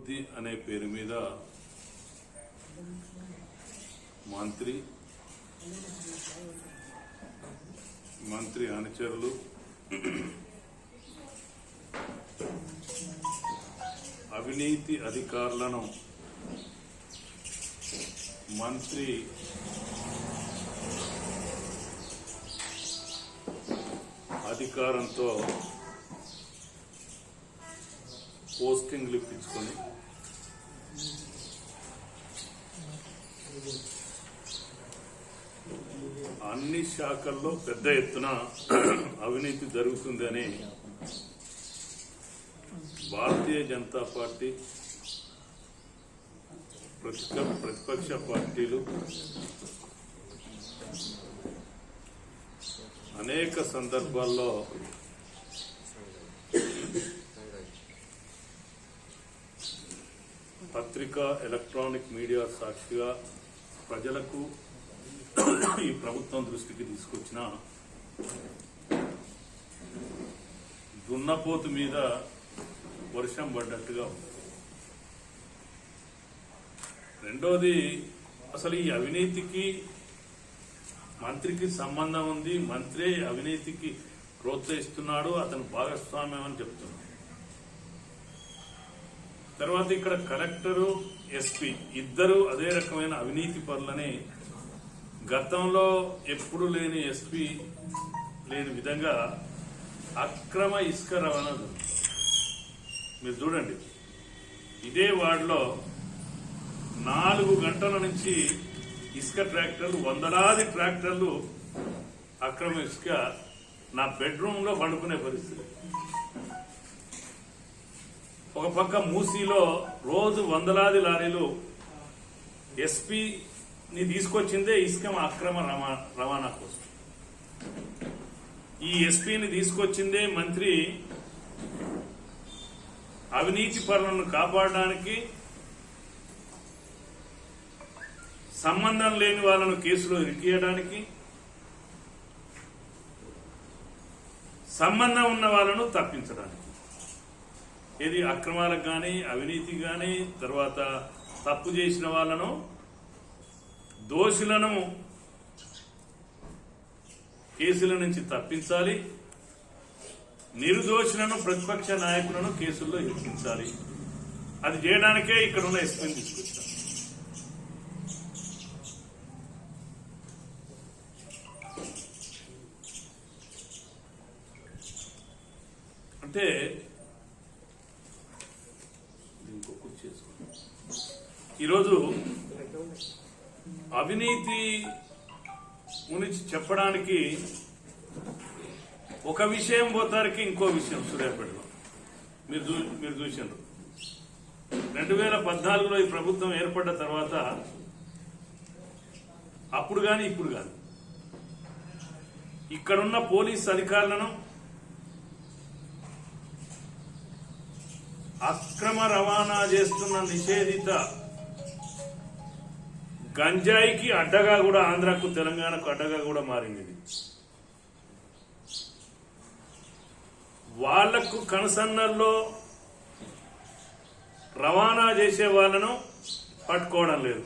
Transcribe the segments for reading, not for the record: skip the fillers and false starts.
అభివృద్ధి అనే పేరు మీద మంత్రి అనుచరులు అవినీతి అధికారులను మంత్రి అధికారంతో పోస్టింగ్లు ఇప్పించుకొని అన్ని శాఖల్లో పెద్ద ఎత్తున అవినీతి జరుగుతుందని భారతీయ జనతా పార్టీ ప్రతిపక్ష పార్టీలు అనేక సందర్భాల్లో పత్రికా ఎలక్ట్రానిక్ మీడియా సాక్షిగా ప్రజలకు ఈ ప్రభుత్వం దృష్టికి తీసుకొచ్చిన దున్నపోతు మీద వర్షం పడ్డట్టుగా ఉంది. రెండోది, అసలు ఈ అవినీతికి మంత్రికి సంబంధం ఉంది, మంత్రే అవినీతికి ప్రోత్సహిస్తున్నాడు, అతను భాగస్వామ్యం అని చెప్తున్నాడు. తర్వాత ఇక్కడ కలెక్టరు, ఎస్పీ ఇద్దరు అదే రకమైన అవినీతి పరులని గతంలో ఎప్పుడు లేని ఎస్పీ లేని విధంగా అక్రమ ఇసుక రవాణా. మీరు చూడండి, ఇదే వార్డులో 4 గంటల నుంచి ఇసుక ట్రాక్టర్లు, వందలాది ట్రాక్టర్లు అక్రమ ఇసుక నా బెడ్రూమ్ లో పండుకునే పరిస్థితి. ఒక పక్క మూసీలో రోజు వందలాది లారీలు ఎస్పీని తీసుకొచ్చిందే ఇసుక అక్రమ రవాణా కోసం. ఈ ఎస్పీని తీసుకొచ్చిందే మంత్రి అవినీతి పరులను కాపాడడానికి, సంబంధం లేని వాళ్ళను కేసులో ఇరికియడానికి, సంబంధం ఉన్న వాళ్ళను తప్పించడానికి. ఇది అక్రమాలకు కానీ, అవినీతి కానీ, తర్వాత తప్పు చేసిన వాళ్ళను, దోషులను కేసుల నుంచి తప్పించాలి, నిర్దోషులను, ప్రతిపక్ష నాయకులను కేసుల్లో ఇరికించాలి. అది చేయడానికే ఇక్కడ ఉన్న ఎస్పీని తీసుకొచ్చారు. అంటే ఈరోజు అవినీతి గురించి చెప్పడానికి ఒక విషయం పోతారికి ఇంకో విషయం సూర్యాపేటలో మీరు చూసినారు. 2014లో ఈ ప్రభుత్వం ఏర్పడ్డ తర్వాత అప్పుడు కానీ ఇప్పుడు కానీ ఇక్కడున్న పోలీస్ అధికారులను అక్రమ రవాణా చేస్తున్న నిషేధిత గంజాయికి అడ్డగా కూడా, ఆంధ్రాకు తెలంగాణకు అడ్డగా కూడా మారింది. వాళ్లకు కనుసన్నల్లో రవాణా చేసే వాళ్ళను పట్టుకోవడం లేదు.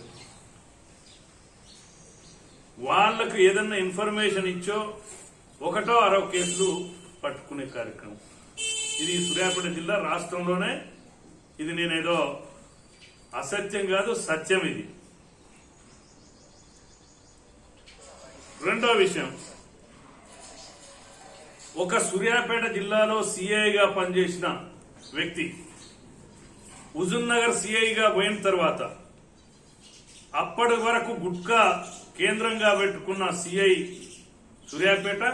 వాళ్లకు ఏదన్నా ఇన్ఫర్మేషన్ ఇచ్చో ఒకటో అరో కేసులు పట్టుకునే కార్యక్రమం. ఇది సూర్యాపేట జిల్లా, రాష్ట్రంలోనే. ఇది నేనేదో అసత్యం కాదు, సత్యం ఇది. రెండో విషయం, ఒక సూర్యాపేట జిల్లాలో సిఐగా పనిచేసిన వ్యక్తి హుజూర్ నగర్ సిఐగా పోయిన తర్వాత అప్పటి వరకు గుట్కా కేంద్రంగా పెట్టుకున్న సిఐ సూర్యాపేట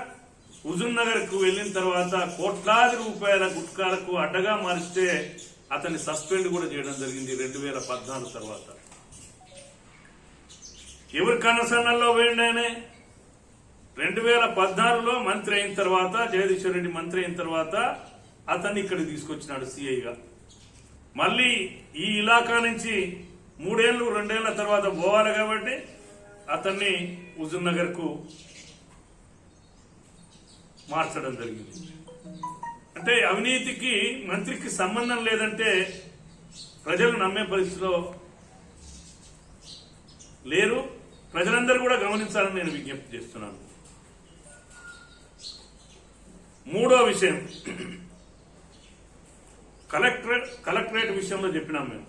హుజూర్ నగర్ కు వెళ్లిన తర్వాత కోట్లాది రూపాయల గుట్కాలకు అడ్డగా మారిస్తే అతన్ని సస్పెండ్ కూడా చేయడం జరిగింది 2014 తర్వాత. ఎవరి కనసన్నల్లో పోయిండేనే 2014లో మంత్రి అయిన తర్వాత, జగదీశ్వర్ రెడ్డి మంత్రి అయిన తర్వాత అతన్ని ఇక్కడ తీసుకొచ్చినాడు సిఐగా. మళ్ళీ ఈ ఇలాకా నుంచి 2 ఏళ్ల తర్వాత పోవాలి కాబట్టి అతన్ని హుజూర్ నగర్ కు మార్చడం జరిగింది. అంటే అవినీతికి మంత్రికి సంబంధం లేదంటే ప్రజలు నమ్మే పరిస్థితిలో లేరు. ప్రజలందరూ కూడా గమనించాలని నేను విజ్ఞప్తి చేస్తున్నాను. మూడో విషయం, కలెక్టరేట్ విషయంలో చెప్పినాం మేము.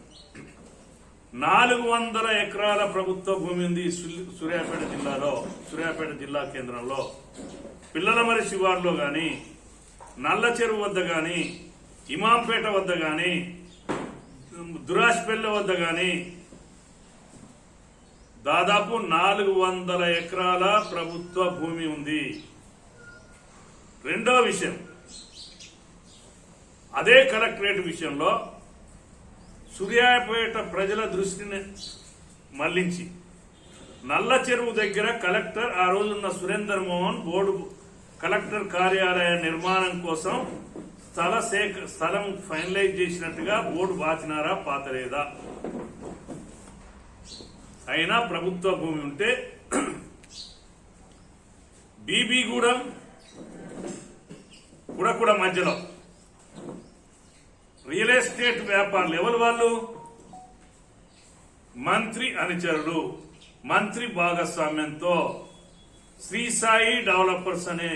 400 ఎకరాల ప్రభుత్వ భూమి ఉంది సూర్యాపేట జిల్లా కేంద్రంలో. పిల్లలమరి శివార్లో గాని, నల్ల చెరువు వద్ద గాని, ఇమాంపేట వద్ద గాని, దురాష్పల్లి వద్ద గాని దాదాపు 400 ఎకరాల ప్రభుత్వ భూమి ఉంది. రెండో విషయం, అదే కలెక్టరేట్ విషయంలో సూర్యాపేట ప్రజల దృష్టిని మళ్లించి నల్ల చెరువు దగ్గర కలెక్టర్ ఆ రోజున్న సురేందర్ మోహన్ బోర్డు కలెక్టర్ కార్యాలయ నిర్మాణం కోసం స్థలం ఫైనలైజ్ చేసినట్టుగా బోర్డు పాతినారా పాతలేదా? అయినా ప్రభుత్వ భూమి ఉంటే బీబీగూడెం కూడా మధ్యలో రియల్ ఎస్టేట్ వ్యాపారులు ఎవరు? వాళ్ళు మంత్రి అనుచరుడు, మంత్రి భాగస్వామ్యంతో శ్రీ సాయి డెవలపర్స్ అనే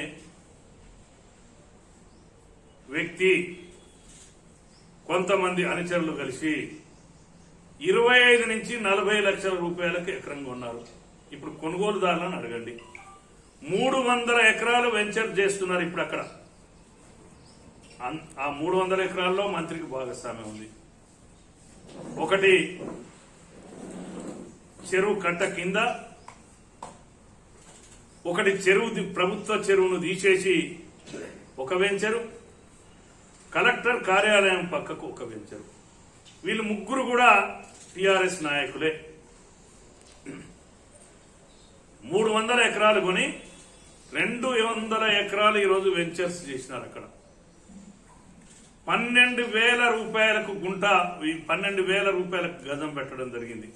వ్యక్తి కొంతమంది అనుచరులు కలిసి 25 నుంచి 40 లక్షల రూపాయలకు ఎకరం కొన్నారు. ఇప్పుడు కొనుగోలుదారులను అడగండి. 300 ఎకరాలు వెంచర్ చేస్తున్నారు ఇప్పుడు అక్కడ. ఆ 300 ఎకరాల్లో మంత్రికి భాగస్వామ్యం ఉంది. ఒకటి చెరువు కట్ట కింద, ఒకటి ప్రభుత్వ చెరువును తీసేసి ఒక వెంచరు, కలెక్టర్ కార్యాలయం పక్కకు ఒక వెంచరు. వీళ్ళు ముగ్గురు కూడా టిఆర్ఎస్ నాయకులే. 300 ఎకరాలు కొని 200 ఎకరాలు ఈరోజు వెంచర్స్ చేసినారు. అక్కడ 12,000 రూపాయలకు గుంట, 12,000 రూపాయలకు గజం పెట్టడం జరిగింది.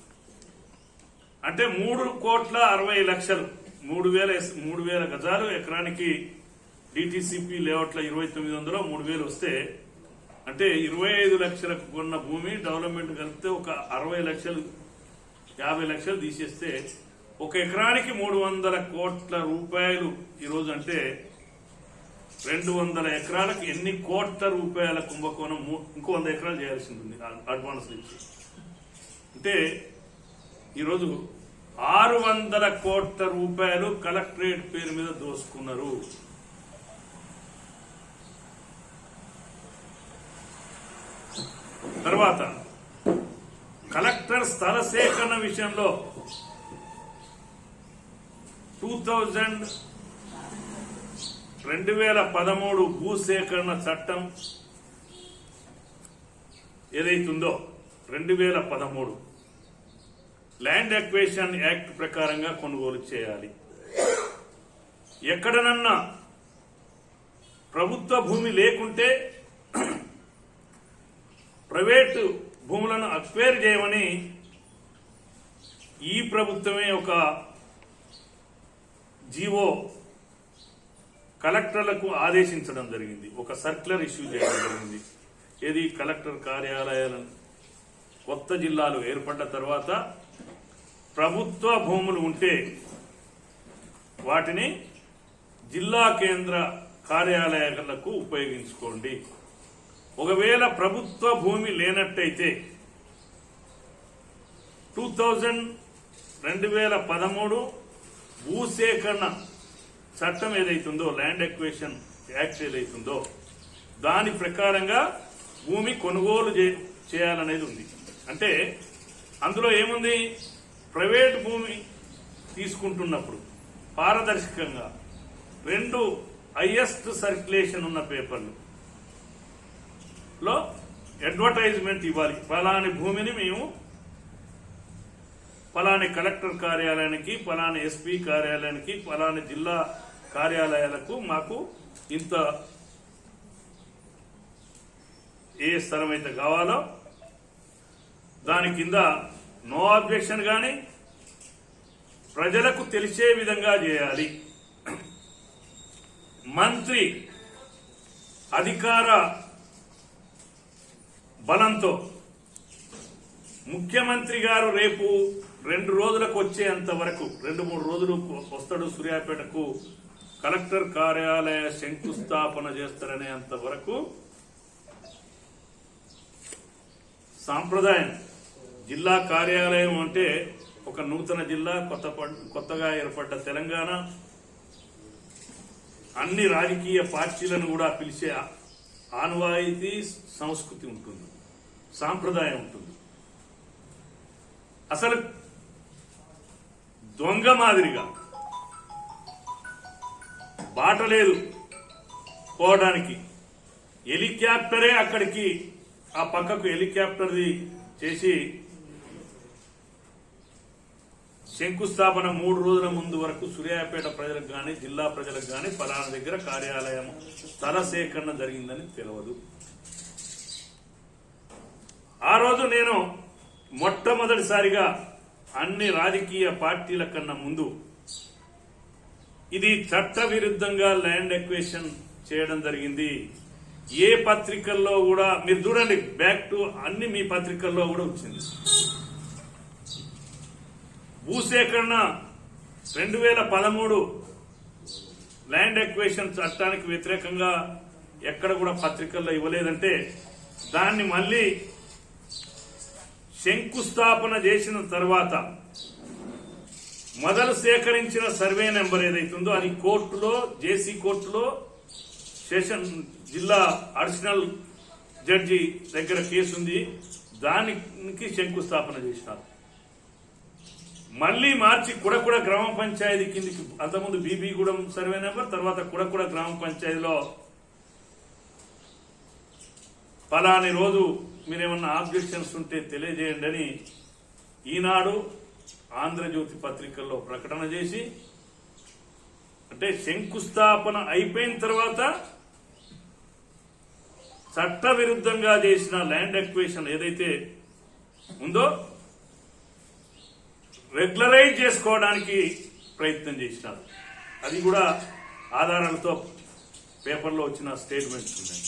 అంటే 3,60,00,000, 3,000 గజాలు ఎకరానికి. డిటిసిపి లేఅవుట్ల 2,900 3,000 వస్తే అంటే 25 లక్షలకు కొన్న భూమి డెవలప్మెంట్ కలిపితే ఒక 60 లక్షలు 50 లక్షలు తీసేస్తే ఒక ఎకరానికి 300 కోట్ల రూపాయలు ఈరోజు. అంటే 200 ఎకరాలకు ఎన్ని కోట్ల రూపాయల కుంభకోణం? ఇంకో 100 ఎకరాలు చేయాల్సి ఉంటుంది అడ్వాన్స్ ఇచ్చి. అంటే ఈరోజు 600 కోట్ల రూపాయలు కలెక్టరేట్ పేరు మీద దోసుకున్నారు. తర్వాత కలెక్టర్ స్థల సేకరణ విషయంలో 2013 భూసేకరణ చట్టం ఏదైతుందో 2013 ల్యాండ్ అక్విజిషన్ యాక్ట్ ప్రకారంగా కొనుగోలు చేయాలి. ఎక్కడనన్నా ప్రభుత్వ భూమి లేకుంటే ప్రైవేటు భూములను అక్వైర్ చేయమని ఈ ప్రభుత్వమే ఒక జీవో కలెక్టర్లకు ఆదేశించడం జరిగింది. ఒక సర్క్యులర్ ఇష్యూ చేయడం జరిగింది. ఇది కలెక్టర్ కార్యాలయాలను కొత్త జిల్లాలు ఏర్పడ్డ తర్వాత ప్రభుత్వ భూములు ఉంటే వాటిని జిల్లా కేంద్ర కార్యాలయాలకు ఉపయోగించుకోండి. ఒకవేళ ప్రభుత్వ భూమి లేనట్టయితే 2013 భూసేకరణ చట్టం ఏదైతుందో, ల్యాండ్ అక్విజిషన్ యాక్ట్ ఏదైతుందో దాని ప్రకారంగా భూమి కొనుగోలు చేయాలనేది ఉంది. అంటే అందులో ఏముంది? ప్రైవేట్ భూమి తీసుకుంటున్నప్పుడు పారదర్శకంగా 2 హైయెస్ట్ సర్క్యులేషన్ ఉన్న పేపర్లు లో అడ్వర్టైజ్మెంట్ ఇవ్వాలి. ఫలాని భూమిని మేము ఫలాని కలెక్టర్ కార్యాలయానికి, ఫలాని ఎస్పీ కార్యాలయానికి, ఫలాని జిల్లా కార్యాలయాలకు మాకు ఇంత ఏ స్థలం అయితే కావాలో దాని కింద నో అబ్జెక్షన్ గాని ప్రజలకు తెలిసే విధంగా చేయాలి. మంత్రి అధికార బలంతో ముఖ్యమంత్రి గారు రేపు 2 రోజులకు వచ్చేంత వరకు 2-3 రోజులు వస్తాడు సూర్యాపేటకు, కలెక్టర్ కార్యాలయ శంకుస్థాపన చేస్తారనేంత వరకు సాంప్రదాయం. జిల్లా కార్యాలయం అంటే ఒక నూతన జిల్లా, కొత్తగా ఏర్పడ్డ తెలంగాణ, అన్ని రాజకీయ పార్టీలను కూడా పిలిచే ఆనవాయితీ సంస్కృతి ఉంటుంది, సాంప్రదాయం ఉంటుంది. అసలు దొంగ మాదిరిగా బాట లేదు పోవడానికి, హెలికాప్టరే అక్కడికి ఆ పక్కకు హెలికాప్టర్ది చేసి శంకుస్థాపన 3 రోజుల ముందు వరకు సూర్యాపేట ప్రజలకు గాని జిల్లా ప్రజలకు గాని పలానా దగ్గర కార్యాలయం స్థల సేకరణ జరిగిందని తెలియదు. ఆ రోజు నేను మొట్టమొదటిసారిగా అన్ని రాజకీయ పార్టీల కన్నా ముందు ఇది చట్ట విరుద్ధంగా ల్యాండ్ ఎక్వేషన్ చేయడం జరిగింది. ఏ పత్రికల్లో కూడా మీరు చూడండి, బ్యాక్ టు అన్ని మీ పత్రికల్లో కూడా వచ్చింది. భూసేకరణ 2013 ల్యాండ్ ఎక్వేషన్ చట్టానికి వ్యతిరేకంగా ఎక్కడ కూడా పత్రికల్లో ఇవ్వలేదంటే దాన్ని మళ్ళీ శంకుస్థాపన చేసిన తర్వాత మొదలు సేకరించిన సర్వే నెంబర్ ఏదైతుందో అది కోర్టులో, జేసీ కోర్టులో సెషన్ జిల్లా అడిషనల్ జడ్జి దగ్గర కేసు ఉంది, దానికి శంకుస్థాపన చేసినారు. మళ్లీ మార్చి కుడకుడ గ్రామ పంచాయతీ కిందికి, అంతకుముందు బీబీగూడెం సర్వే నెంబర్, తర్వాత కుడకుడ గ్రామ పంచాయతీలో పలాని రోజు మీరేమన్నా ఆబ్జెక్షన్స్ ఉంటే తెలియజేయండి అని ఈనాడు, ఆంధ్రజ్యోతి పత్రికల్లో ప్రకటన చేసి, అంటే శంకుస్థాపన అయిపోయిన తర్వాత చట్ట విరుద్ధంగా చేసిన ల్యాండ్ ఎక్వేషన్ ఏదైతే ఉందో రెగ్యులరైజ్ చేసుకోవడానికి ప్రయత్నం చేసినారు. అది కూడా ఆధారాలతో పేపర్లో వచ్చిన స్టేట్మెంట్స్ ఉన్నాయి.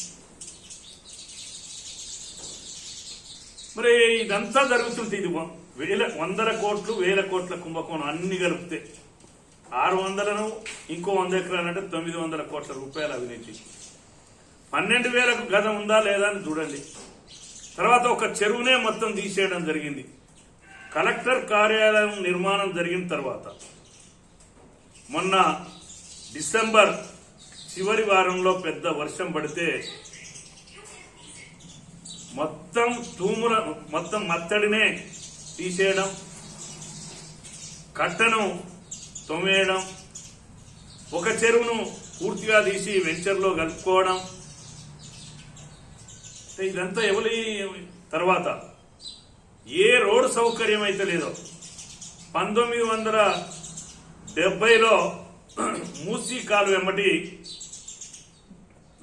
మరి ఇదంతా జరుగుతుంటే ఇది 100 కోట్లు 1000 కోట్ల కుంభకోణం అన్ని కలిపితే 600ను ఇంకో 100 ఎకరాలంటే 900 కోట్ల రూపాయల అవినీతి. 12,000కు గజం ఉందా లేదా అని చూడండి. తర్వాత ఒక చెరువునే మొత్తం తీసేయడం జరిగింది. కలెక్టర్ కార్యాలయం నిర్మాణం జరిగిన తర్వాత మొన్న డిసెంబర్ చివరి వారంలో పెద్ద వర్షం పడితే మొత్తం మత్తడినే తీసేయడం, కట్టను తొమ్మేయడం, ఒక చెరువును పూర్తిగా తీసి వెంచర్లో కలుపుకోవడం, ఇదంతా ఎవరి తర్వాత ఏ రోడ్డు సౌకర్యం అయితే లేదో 1970లో మూసీ కాలు వెంబడి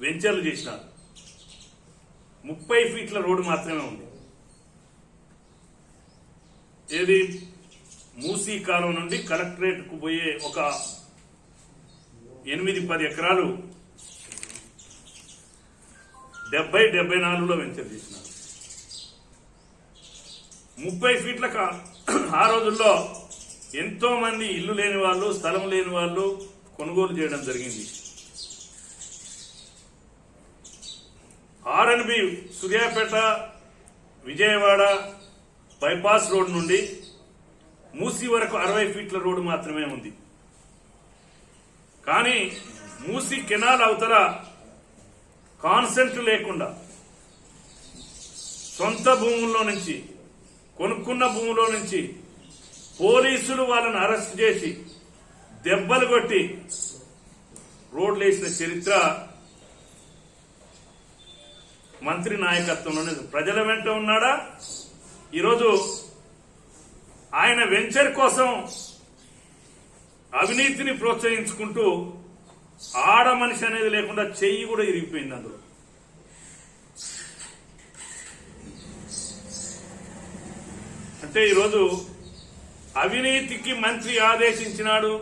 వెంచర్లు చేసినారు. 30 ఫీట్ల రోడ్డు మాత్రమే ఉంది. ఏది మూసీ కాలువ నుండి కలెక్టరేట్ కు పోయే ఒక 8-10 ఎకరాలు 70-74లో వెంచర్ చేసినారు. 30 ఫీట్ల ఆ రోజుల్లో ఎంతో మంది ఇల్లు లేని వాళ్ళు, స్థలం లేని వాళ్ళు కొనుగోలు చేయడం జరిగింది. RNB Suryapet Vijayawada bypass road నుండి మూసీ వరకు 60 ఫీట్ల రోడ్డు మాత్రమే ఉంది. కానీ మూసీ కెనాల్ అవతల కాన్సెంట్ లేకుండా సొంత భూముల్లో నుంచి, కొనుక్కున్న భూములో నుంచి పోలీసులు వాళ్ళని అరెస్ట్ చేసి దెబ్బలు కొట్టి రోడ్లు వేసిన చరిత్ర మంత్రి నాయకత్వంలోనే. ప్రజల వెంట ఉన్నాడా? ఈరోజు ఆయన వెంచర్ కోసం అవినీతిని ప్రోత్సహించుకుంటూ ఆడ మనిషి అనేది లేకుండా చెయ్యి కూడా ఇరిగిపోయింది అందులో. అంటే ఈరోజు అవినీతికి మంత్రి ఆదేశించినాడు,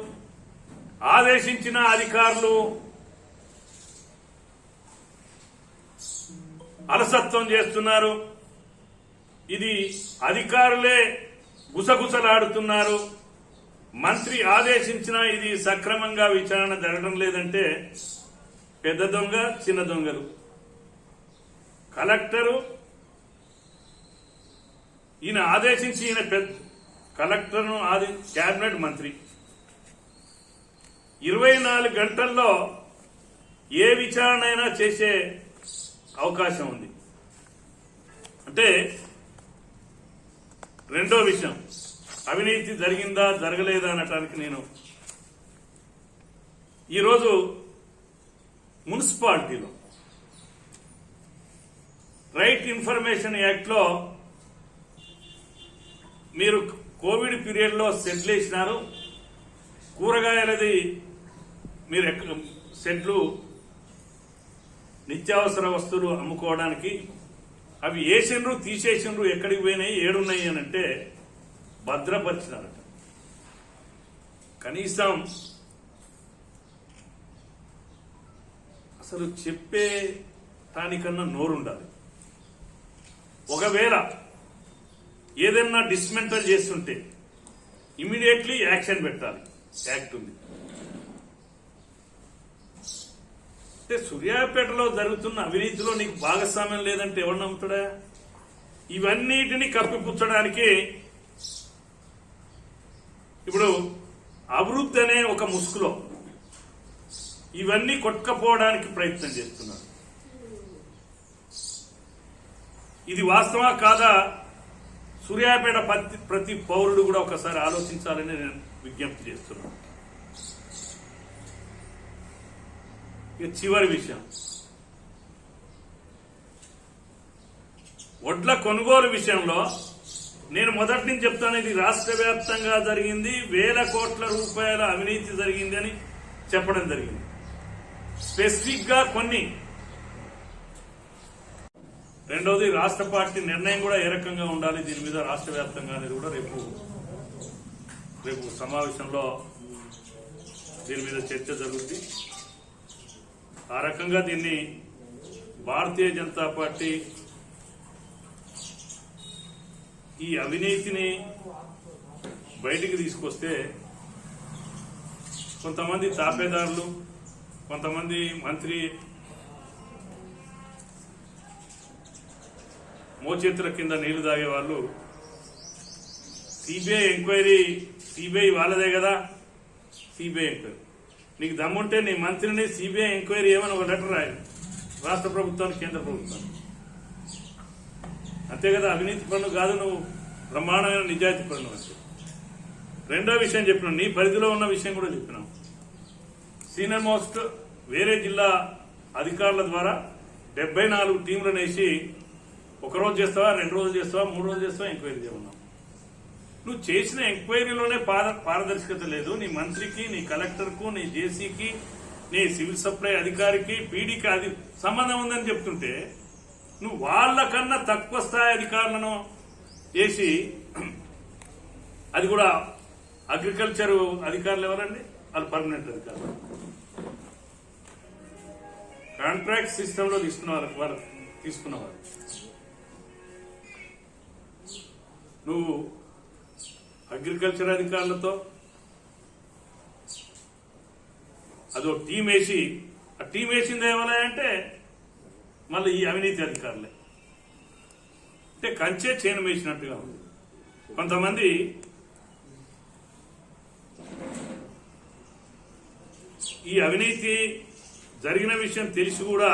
ఆదేశించిన అధికారులు అలసత్వం చేస్తున్నారు. ఇది అధికారులే గుసగుసలాడుతున్నారు, మంత్రి ఆదేశించినా ఇది సక్రమంగా విచారణ జరగడం లేదంటే పెద్ద దొంగ చిన్న దొంగలు. కలెక్టరు ఈయన ఆదేశించి ఈయన కలెక్టర్ను క్యాబినెట్ మంత్రి 24 గంటల్లో ఏ విచారణ అయినా చేసే అవకాశం ఉంది. అంటే రెండో విషయం, అవినీతి జరిగిందా జరగలేదా అనటానికి నేను ఈరోజు మున్సిపాలిటీలో రైట్ ఇన్ఫర్మేషన్ యాక్ట్ లో మీరు కోవిడ్ పీరియడ్ లో షెడ్లు వేసినారు, కూరగాయలది మీరు షెడ్లు నిత్యావసర వస్తువులు అమ్ముకోవడానికి అవి వేసిండ్రు తీసేసిండ్రు, ఎక్కడికి పోయినాయి ఏడున్నాయి అని అంటే భద్రపరిచినారట. కనీసం అసలు చెప్పే దానికన్నా నోరుండాలి. ఒకవేళ ఏదైనా డిస్మెంటల్ చేస్తుంటే ఇమీడియట్లీ యాక్షన్ పెట్టాలి, యాక్ట్ ఉంది. అంటే సూర్యాపేటలో జరుగుతున్న అవినీతిలో నీకు భాగస్వామ్యం లేదంటే ఎవరు నమ్ముతాడా? ఇవన్నిటిని కప్పిపుచ్చడానికి ఇప్పుడు అభివృద్ధి అనే ఒక ముసుగులో ఇవన్నీ కొట్టుకపోవడానికి ప్రయత్నం చేస్తున్నారు. ఇది వాస్తవా కాదా సూర్యాపేట ప్రతి పౌరుడు కూడా ఒకసారి ఆలోచించాలని నేను విజ్ఞప్తి చేస్తున్నాను. ఇక చివరి విషయం, వడ్ల కొనుగోలు విషయంలో నేను మొదటి నుంచి చెప్తాను, ఇది రాష్ట్ర వ్యాప్తంగా జరిగింది, వేల కోట్ల రూపాయల అవినీతి జరిగింది అని చెప్పడం జరిగింది. స్పెసిఫిక్ గా కొన్ని. రెండవది, రాష్ట్ర పార్టీ నిర్ణయం కూడా ఏ రకంగా ఉండాలి దీని మీద రాష్ట్ర వ్యాప్తంగా అనేది కూడా రేపు సమావేశంలో దీని మీద చర్చ జరుగుతుంది. ఆ రకంగా దీన్ని భారతీయ జనతా పార్టీ ఈ అవినీతిని బయటికి తీసుకొస్తే కొంతమంది తాపేదారులు, కొంతమంది మంత్రి మోచేతుల కింద నీళ్లు తాగే వాళ్ళు సిబిఐ ఎంక్వైరీ, సిబిఐ వాళ్ళదే కదా, సిబిఐ ఎంక్వైరీ నీకు దమ్ముంటే నీ మంత్రిని సిబిఐ ఎంక్వైరీ ఏమని ఒక లెటర్ రాయాలి రాష్ట్ర ప్రభుత్వానికి, కేంద్ర ప్రభుత్వానికి. అంతే కదా, అవినీతి పన్ను కాదు, నువ్వు బ్రహ్మాండమైన నిజాయితీ పన్ను అంటే. రెండో విషయం చెప్పినావు, నీ పరిధిలో ఉన్న విషయం కూడా చెప్పినావు. సీనియర్ మోస్ట్ వేరే జిల్లా అధికారుల ద్వారా 74 టీంలను వేసి ఒకరోజు చేస్తావా, 2 రోజులు చేస్తావా, 3 రోజులు చేస్తావా ఎంక్వైరీ చేయమన్నావు. నువ్వు చేసిన ఎంక్వైరీలోనే పారదర్శకత లేదు. నీ మంత్రికి, నీ కలెక్టర్కు, నీ జేసీకి, నీ సివిల్ సప్లై అధికారికి, పీడీకి అది సంబంధం ఉందని చెప్తుంటే నువ్వు వాళ్ళకన్నా తక్కువ స్థాయి అధికారులను వేసి, అది కూడా అగ్రికల్చర్ అధికారులు ఎవరండి, వాళ్ళు పర్మనెంట్ అధికారులు, కాంట్రాక్ట్ సిస్టమ్ లో తీసుకున్నవారు. నువ్వు అగ్రికల్చర్ అధికారులతో అదో టీం వేసి, ఆ టీం వేసింది ఏమన్నా అంటే మళ్ళీ ఈ అవినీతి అధికారులే. అంటే కంచే చేను వేసినట్టుగా ఉంది. కొంతమంది ఈ అవినీతి జరిగిన విషయం తెలిసి కూడా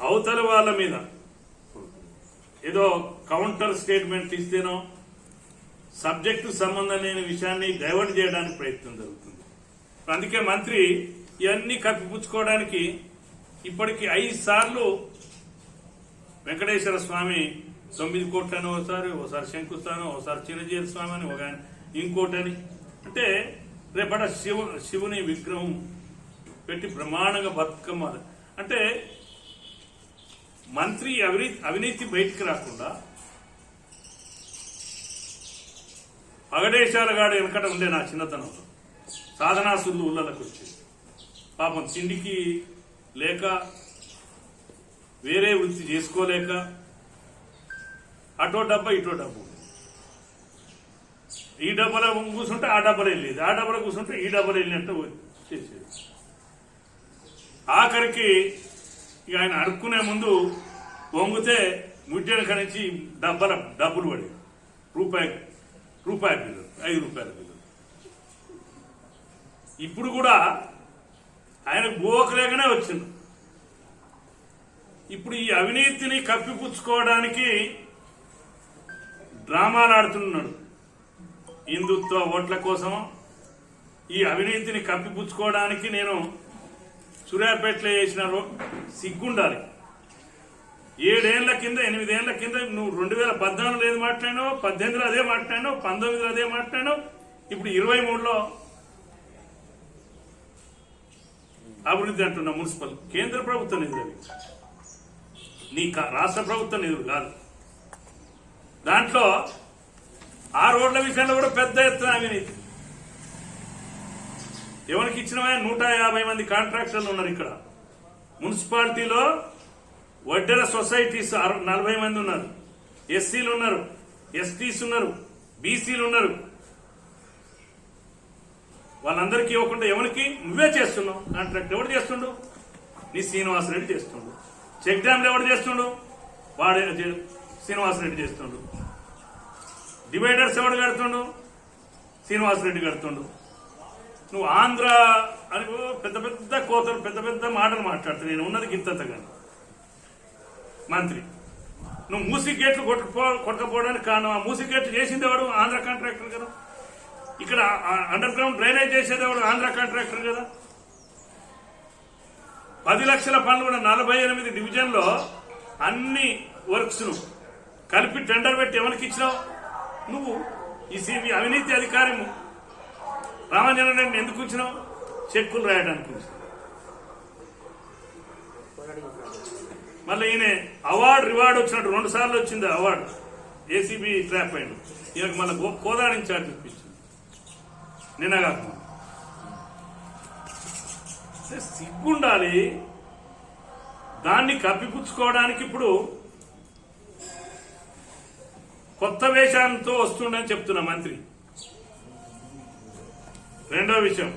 అవతల వాళ్ళ మీద ఏదో కౌంటర్ స్టేట్మెంట్ ఇస్తేనో సబ్జెక్టు సంబంధం లేని విషయాన్ని డైవర్ట్ చేయడానికి ప్రయత్నం జరుగుతుంది. అందుకే మంత్రి ఇవన్నీ కప్పిపుచ్చుకోవడానికి ఇప్పటికి 5 సార్లు వెంకటేశ్వర స్వామి 9 కోట్లని ఒకసారి శంకుస్థానం, ఒకసారి చిన్నజీర స్వామి అని, ఒక ఇంకోటని. అంటే రేపట శివుని విగ్రహం పెట్టి బ్రహ్మాండంగా బతుకమ్మ. అంటే మంత్రి అవినీతి బయటికి రాకుండా పగడేశాల గాడు వెనకట ఉండే నా చిన్నతనంలో సాధనాసులు ఊళ్ళకు వచ్చి పాపం తిండికి లేక వేరే వృత్తి చేసుకోలేక అటో డబ్బా ఇటో డబ్బు, ఈ డబ్బలో కూర్చుంటే ఆ డబ్బలు వెళ్ళేది, ఆ డబ్బలో కూర్చుంటే ఈ డబ్బలు వెళ్ళినట్టు చేసేది. ఆఖరికి ఇక ఆయన అడుక్కునే ముందు వంగితే ముడ్డెనక నుంచి డబ్బులు పడి రూపాయి బిల్లు, 5 రూపాయల బిల్లు. ఇప్పుడు కూడా ఆయనకు బోకలేకనే వచ్చింది. ఇప్పుడు ఈ అవినీతిని కప్పిపుచ్చుకోవడానికి డ్రామాలు ఆడుతున్నాడు. హిందుత్వ ఓట్ల కోసం ఈ అవినీతిని కప్పిపుచ్చుకోవడానికి నేను సూర్యాపేటలో చేసిన సిగ్గుండాలి. 7 ఏళ్ల కింద 8 ఏళ్ల కింద నువ్వు 2014 ఏది మాట్లాడినావు, 18లో అదే మాట్లాడినావు, 19లో అదే మాట్లాడినావు, ఇప్పుడు 23లో అభివృద్ధి అంటున్నా. మున్సిపల్ కేంద్ర ప్రభుత్వ నిధులు, నీ రాష్ట్ర ప్రభుత్వ నిధులు కాదు. దాంట్లో ఆ రోడ్ల విషయంలో కూడా పెద్ద ఎత్తున అవినీతి. ఎవరికి ఇచ్చినవా? 150 మంది కాంట్రాక్టర్లు ఉన్నారు ఇక్కడ. మున్సిపాలిటీలో వడ్డెర సొసైటీస్ 40 మంది ఉన్నారు, ఎస్సీలు ఉన్నారు, ఎస్టీస్ ఉన్నారు, బీసీలు ఉన్నారు. వాళ్ళందరికీ ఇవ్వకుండా ఎవరికి నువ్వే చేస్తున్నావు కాంట్రాక్ట్. ఎవరు చేస్తుండు? నీ శ్రీనివాసరెడ్డి చేస్తుండు. చెక్ డ్యామ్లు ఎవరు చేస్తుండు? వాడే శ్రీనివాసరెడ్డి చేస్తుండు. డివైడర్స్ ఎవడు కడుతుండు? శ్రీనివాసరెడ్డి కడుతుండు. నువ్వు ఆంధ్ర అని పెద్ద పెద్ద కోతలు, పెద్ద పెద్ద మాటలు మాట్లాడుతావు. నేను ఉన్నది గిత్తంతగా మంత్రి. నువ్వు మూసి గేట్లు కొట్టకపోవడానికి కారణం, ఆ మూసి గేట్లు చేసింది ఎవడు? ఆంధ్ర కాంట్రాక్టర్ కదా. ఇక్కడ అండర్ గ్రౌండ్ డ్రైనేజ్ చేసేది ఎవడు? ఆంధ్ర కాంట్రాక్టర్ కదా. 10 లక్షల పనులు కూడా 48 డివిజన్లో అన్ని వర్క్స్ ను కలిపి టెండర్ పెట్టి ఎవరికి ఇచ్చినావు? నువ్వు. ఈ సిబి అవినీతి అధికారి రామాంజన్ రెడ్డిని ఎందుకు ఇచ్చినావు? చెక్కులు రాయడానికి ఉంచినావు. మళ్ళీ ఈయన అవార్డు రివార్డు వచ్చినట్టు 2 సార్లు వచ్చింది అవార్డు. ఏసీబీ ట్రాప్ అయింది. ఈయనకు మళ్ళీ కోదాడ ఇన్ఛార్జ్ ఇప్పించింది నిన్నగాక. సిగ్గుండాలి. దాన్ని కప్పిపుచ్చుకోవడానికి ఇప్పుడు కొత్త వేషాలతో వస్తుండని చెప్తున్నా మంత్రి. రెండో విషయం,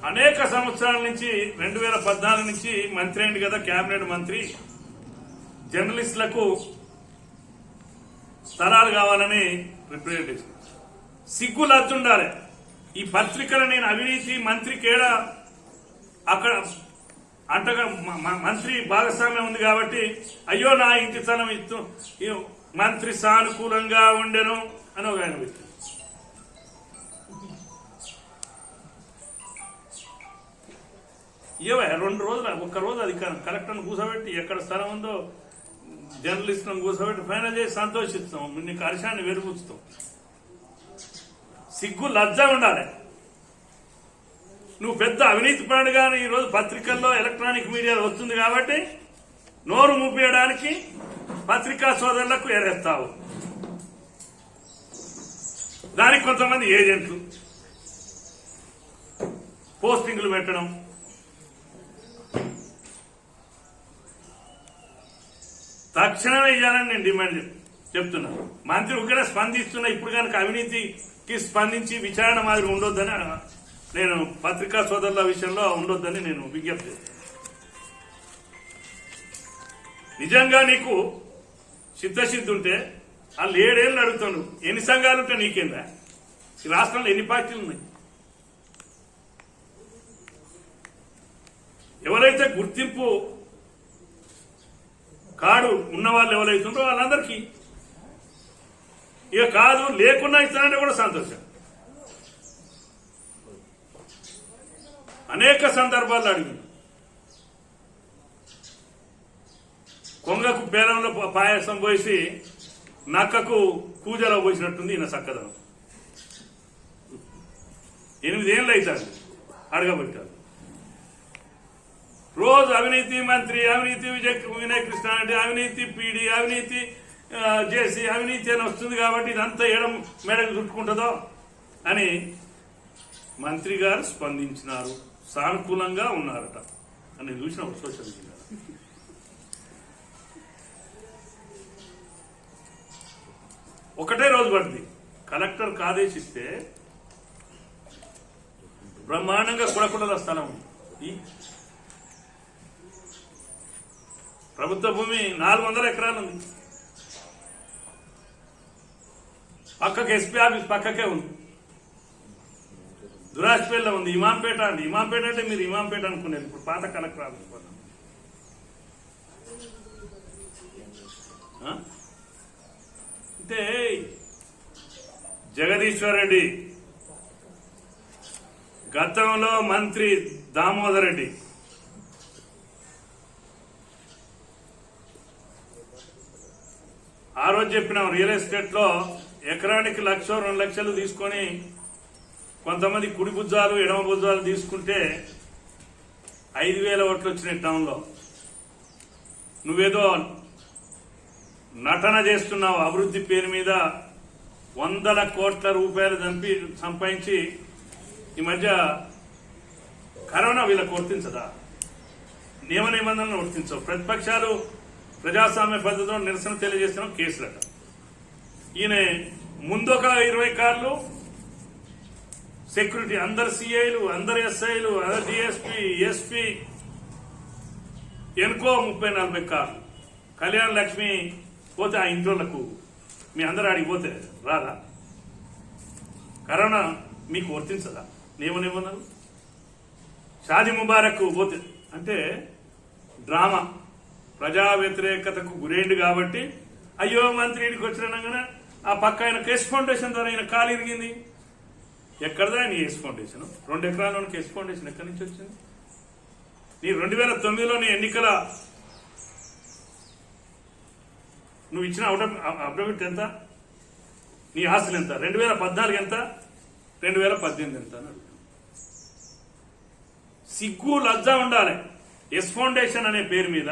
అనేక సంవత్సరాల నుంచి 2014 నుంచి మంత్రి అయింది కదా, కేబినెట్ మంత్రి. జర్నలిస్టులకు స్థలాలు కావాలని రిప్రజెంటేషన్. సిగ్గు లజ్జుండాలి. ఈ పత్రికల నేను అవినీతి మంత్రి కేడా అక్కడ అంటగా మంత్రి భాగస్వామ్యం ఉంది కాబట్టి అయ్యో నా ఇంటి స్థలం ఇస్తూ మంత్రి సానుకూలంగా ఉండెను అని ఒక ఆయన వ్యక్తి. ఏవో 2 రోజులు, 1 రోజు అధికారం కలెక్టర్ను కూర్చోబెట్టి ఎక్కడ స్థలం ఉందో జర్నలిస్టులను కూర్చోబెట్టి ఫైనల్ చేసి సంతోషిస్తాం, నీకు హర్షాన్ని వెలుగుస్తాం. సిగ్గు లజ్జ ఉండాలి. నువ్వు పెద్ద అవినీతి పరుడుగానే ఈరోజు పత్రికల్లో ఎలక్ట్రానిక్ మీడియాలో వస్తుంది కాబట్టి నోరు మూపేయడానికి పత్రికా సోదరులకు ఎరేస్తావు. దానికి కొంతమంది ఏజెంట్లు పోస్టింగ్లు పెట్టడం. తక్షణమే ఇవ్వాలని నేను డిమాండ్ చెప్తున్నా. మంత్రి ఒకటే స్పందిస్తున్నా. ఇప్పుడు కనుక అవినీతికి స్పందించి విచారణ మాదిరి ఉండొద్దని నేను పత్రికా సోదరుల విషయంలో ఉండొద్దని నేను విజ్ఞప్తి చేస్తాను. నిజంగా నీకు సిద్ధశిద్ధి ఉంటే వాళ్ళు 7 ఏళ్ళు అడుగుతాడు. ఎన్ని సంఘాలుంటే నీకేందా? ఈ రాష్ట్రంలో ఎన్ని పార్టీలు ఉన్నాయి? ఎవరైతే గుర్తింపు కార్డు ఉన్న వాళ్ళు ఎవరైతుందో వాళ్ళందరికీ ఇక కాదు లేకున్నా ఇస్తానంటే కూడా సంతోషం. అనేక సందర్భాల్లో అడిగింది. కొంగకు పేరంలో పాయసం పోసి నక్కకు పూజలో పోసినట్టుంది ఈయన చక్కదనం. 8 ఏళ్ళు అవుతాడు అడగబెట్టారు. రోజు అవినీతి మంత్రి, అవినీతి వినయ్ కృష్ణ అంటే అవినీతి పీడి, అవినీతి చేసి అవినీతి అని వస్తుంది కాబట్టి ఇదంతా ఏడం మేడకు చుట్టుకుంటుందో అని మంత్రి గారు స్పందించినారు. సానుకూలంగా ఉన్నారట అని చూసిన సోషల్ మీడియా. ఒకటే రోజు పడుతుంది. కలెక్టర్కి ఆదేశిస్తే బ్రహ్మాండంగా కుడకుడల స్థలం ఉంది. ప్రభుత్వ భూమి 400 ఎకరాలు ఉంది. పక్కకి ఎస్పీ ఆఫీస్ పక్కకే ఉంది. దురాజ్పేటలో ఉంది. ఇమాంపేట అండి. ఇమాంపేట అంటే మీరు ఇమాంపేట అనుకునేది, ఇప్పుడు పాత కలెక్టర్ ఆఫీస్ పక్కన. అంటే జగదీశ్వర్ రెడ్డి, గతంలో మంత్రి దామోదర్ రెడ్డి, ఆ రోజు చెప్పినాం రియల్ ఎస్టేట్ లో ఎకరానికి 1,00,000 2 లక్షలు తీసుకొని కొంతమంది కుడి భుజాలు ఎడమ భుజాలు తీసుకుంటే 5,000 ఓట్లు వచ్చినాయి టౌన్ లో. నువ్వేదో నటన చేస్తున్నావు. అభివృద్ధి పేరు మీద 100 కోట్ల రూపాయలు సంపాదించి ఈ మధ్య కరోనా వీళ్ళకి వర్తించదా? నియమ నిబంధనలు వర్తించవు. ప్రతిపక్షాలు ప్రజాస్వామ్య పద్ధతిలో నిరసన తెలియజేస్తున్నాం, కేసులట. ఈయన ముందొక 20 కార్లు సెక్యూరిటీ, అందరు సిఐలు, అందరు ఎస్ఐలు, అందరు డిఎస్పీ, ఎస్పీ, ఎన్కో 30-40 కార్లు. కళ్యాణ లక్ష్మి పోతే ఆ ఇంట్లోలకు మీ అందరూ ఆడికి పోతే రాదా? కరోనా మీకు వర్తించదా నియమ నిబంధనలు? షాదీ ముబారక్ పోతే అంటే డ్రామా, ప్రజా వ్యతిరేకతకు గురైంది కాబట్టి అయ్యో మంత్రి ఇంటికి వచ్చినా ఆ పక్క ఆయన కేస్ ఫౌండేషన్ ద్వారా ఆయన కాలు ఇరిగింది. ఎక్కడదా నీ కేస్ ఫౌండేషన్? 2 ఎకరాల్లోని కేస్ ఫౌండేషన్ ఎక్కడి నుంచి వచ్చింది? నీ 2009లోని ఎన్నికల నువ్వు ఇచ్చిన అఫిడవిట్ ఎంత? నీ ఆస్తులు ఎంత? 2014 ఎంత? 2018 ఎంత అని అడుగుతాను. సిగ్గు లజ్జ ఉండాలి. ఎస్ ఫౌండేషన్ అనే పేరు మీద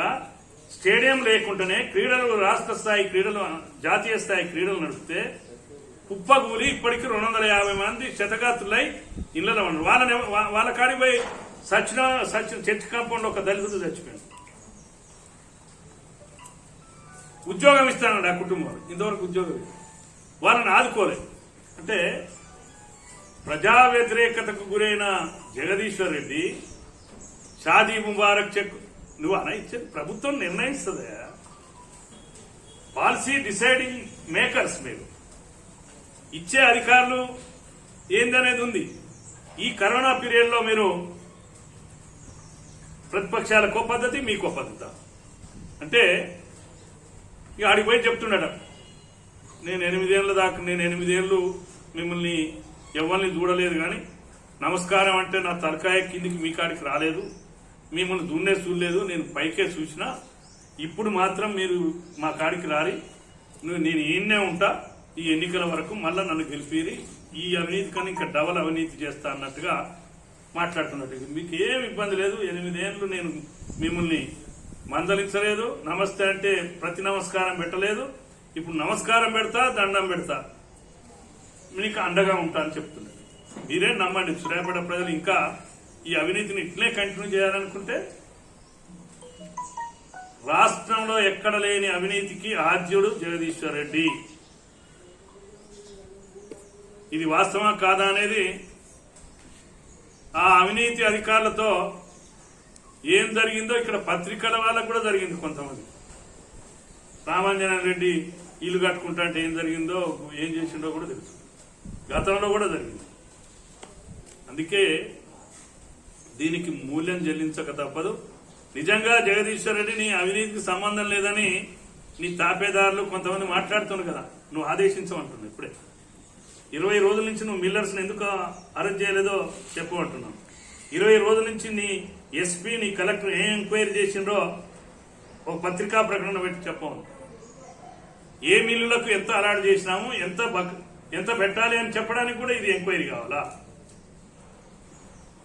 స్టేడియం లేకుండానే క్రీడలు, రాష్ట్ర స్థాయి క్రీడలు, జాతీయ స్థాయి క్రీడలు నడిపితే కుప్పగూలి ఇప్పటికీ 250 మంది శతగాత్రులై ఇళ్లలో ఉన్నారు. వాళ్ళ కాడికి పోయి సచిన చర్చ్ కాంపౌండ్ ఒక దళితుడు చచ్చిపోయాడు. ఉద్యోగం ఇస్తానండి ఆ కుటుంబం, ఇంతవరకు ఉద్యోగం వాళ్ళని ఆదుకోలేదు. అంటే ప్రజా వ్యతిరేకతకు గురైన జగదీశ్వర్ రెడ్డి షాదీ ముబారక్ చెక్ నువ్వు అన ఇచ్చేది ప్రభుత్వం నిర్ణయిస్తుందా? పాలసీ డిసైడింగ్ మేకర్స్ మీరు. ఇచ్చే అధికారులు ఏందనేది ఉంది. ఈ కరోనా పీరియడ్ లో మీరు ప్రతిపక్షాలకో పద్ధతి, మీకో పద్ధతి. అంటే ఇక ఆడికి పోయి చెప్తున్నాడు, నేను 8 ఏళ్ళు మిమ్మల్ని ఎవరిని చూడలేదు, కానీ నమస్కారం అంటే నా తలకాయ కిందికి మీ కాడికి రాలేదు, మిమ్మల్ని దున్నే చూడలేదు, నేను పైకే చూసినా, ఇప్పుడు మాత్రం మీరు మా కాడికి రారి, నేను ఈయన్నే ఉంటా ఈ ఎన్నికల వరకు, మళ్ళా నన్ను గెలిపిరి, ఈ అవినీతి కన్నా ఇంకా డబల్ అవినీతి చేస్తా అన్నట్టుగా మాట్లాడుతున్నట్టు. మీకు ఏం ఇబ్బంది లేదు. 8 ఏళ్ళు నేను మిమ్మల్ని మందలించలేదు, నమస్తే అంటే ప్రతి నమస్కారం పెట్టలేదు, ఇప్పుడు నమస్కారం పెడతా, దండం పెడతా, మీకు అండగా ఉంటా అని చెప్తున్నాడు. మీరే నమ్మండి. సూర్యాపేట ప్రజలు ఇంకా ఈ అవినీతిని ఇట్లే కంటిన్యూ చేయాలనుకుంటే రాష్ట్రంలో ఎక్కడ లేని అవినీతికి ఆద్యుడు జగదీశ్వర్ రెడ్డి. ఇది వాస్తవా కాదా అనేది ఆ అవినీతి అధికారులతో ఏం జరిగిందో ఇక్కడ పత్రికల వాళ్ళకు కూడా జరిగింది. కొంతమంది రామాంజనేయ రెడ్డి ఇల్లు కట్టుకుంటా అంటే ఏం జరిగిందో, ఏం చేసిండో కూడా తెలుసు, గతంలో కూడా జరిగింది. అందుకే దీనికి మూల్యం చెల్లించక తప్పదు. నిజంగా జగదీశ్వర్ రెడ్డి నీ అవినీతికి సంబంధం లేదని నీ తాపేదారులు కొంతమంది మాట్లాడుతున్నారు కదా, నువ్వు ఆదేశించమంటున్నావు. ఇప్పుడే 20 రోజుల నుంచి నువ్వు మిల్లర్స్ ఎందుకు అరెస్ట్ చేయలేదో చెప్పమంటున్నావు. 20 రోజుల నుంచి నీ ఎస్పీ, నీ కలెక్టర్ ఏం ఎంక్వైరీ చేసిండ్రో ఒక పత్రికా ప్రకటన పెట్టి చెప్పవు. ఏ మిల్లులకు ఎంత అలాట్ చేసినాము, ఎంత పెట్టాలి అని చెప్పడానికి కూడా ఇది ఎంక్వైరీ కావాలా?